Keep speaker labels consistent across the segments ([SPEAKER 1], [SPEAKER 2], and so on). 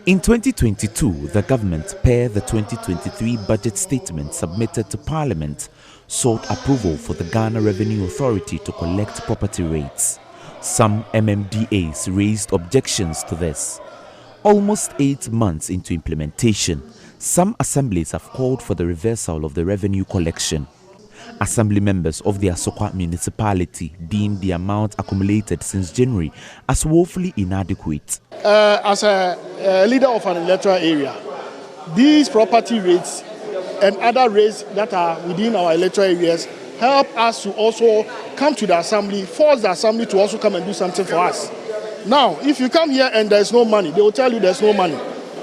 [SPEAKER 1] In 2022, the government, per the 2023 budget statement submitted to Parliament, sought approval for the Ghana Revenue Authority to collect property rates. Some MMDAs raised objections to this. Almost 8 months into implementation, some assemblies have called for the reversal of the revenue collection. Assembly members of the Asokwa Municipality deemed the amount accumulated since January as woefully inadequate.
[SPEAKER 2] As a leader of an electoral area, these property rates and other rates that are within our electoral areas help us to also come to the assembly, force the assembly to also come and do something for us. Now, if you come here and there's no money, they will tell you there's no money.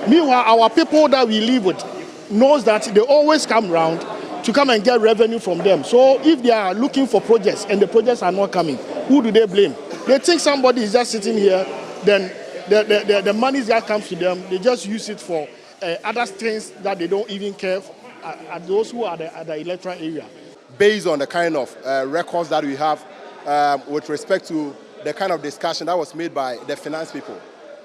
[SPEAKER 2] Meanwhile, our people that we live with knows that they always come around to come and get revenue from them. So if they are looking for projects and the projects are not coming, who do they blame? They think somebody is just sitting here, then the money that comes to them, they just use it for other things that they don't even care for, at those who are at the electoral area.
[SPEAKER 3] Based on the kind of records that we have with respect to the kind of discussion that was made by the finance people,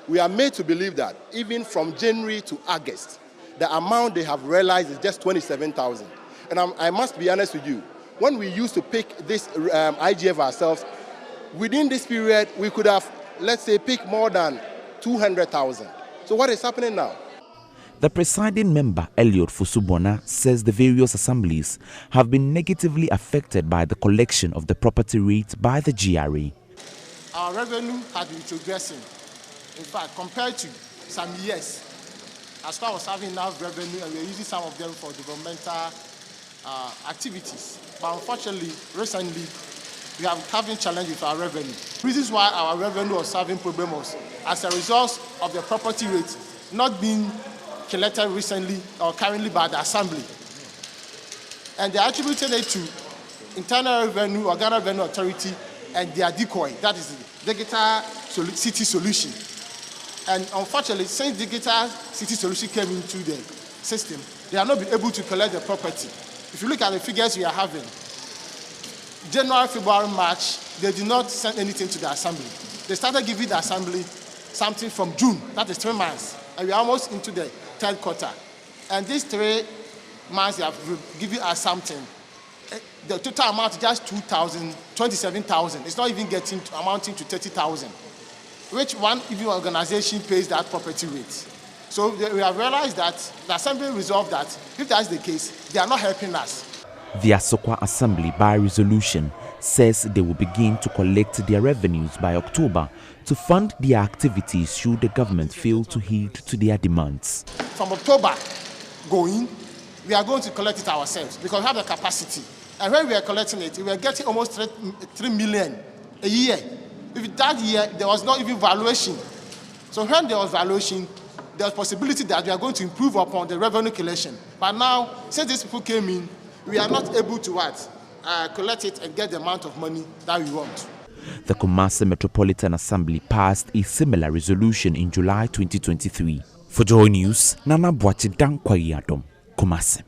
[SPEAKER 3] we are made to believe that even from January to August, the amount they have realized is just 27,000. And I must be honest with you, when we used to pick this IGF ourselves, within this period, we could have, let's say, picked more than 200,000. So what is happening now?
[SPEAKER 1] The presiding member, Elliot Fusubona, says the various assemblies have been negatively affected by the collection of the property rates by the GRA.
[SPEAKER 4] Our revenue has been progressing. In fact, compared to some years, as far as having enough revenue, and we're using some of them for developmental activities. But unfortunately, recently, we are having challenges with our revenue. Reasons why our revenue was having problems as a result of the property rate not being collected recently or currently by the assembly. And they attributed it to internal revenue or Ghana Revenue Authority and their decoy, that is the Digital City Solution. And unfortunately, since Digital City Solution came into the system, they have not been able to collect the property. If you look at the figures we are having, January, February, March, they did not send anything to the assembly. They started giving the assembly something from June, that is 3 months, and we are almost into the third quarter. And these 3 months they have given us something. The total amount is just 27,000. It's not even amounting to 30,000, which one even organization pays that property rate. So we have realized that the assembly resolved that if that's the case, they are not helping us.
[SPEAKER 1] The Asokwa Assembly, by resolution, says they will begin to collect their revenues by October to fund their activities should the government fail to heed to their demands.
[SPEAKER 4] From October going, we are going to collect it ourselves because we have the capacity. And when we are collecting it, we are getting almost 3 million a year. If that year, there was not even valuation. So when there was valuation, there was possibility that we are going to improve upon the revenue collection. But now, since these people came in, we are not able to collect it and get the amount of money that we want.
[SPEAKER 1] The Kumasi Metropolitan Assembly passed a similar resolution in July 2023. For Joy News, Nana Boachi Dankwa Yadom, Kumasi.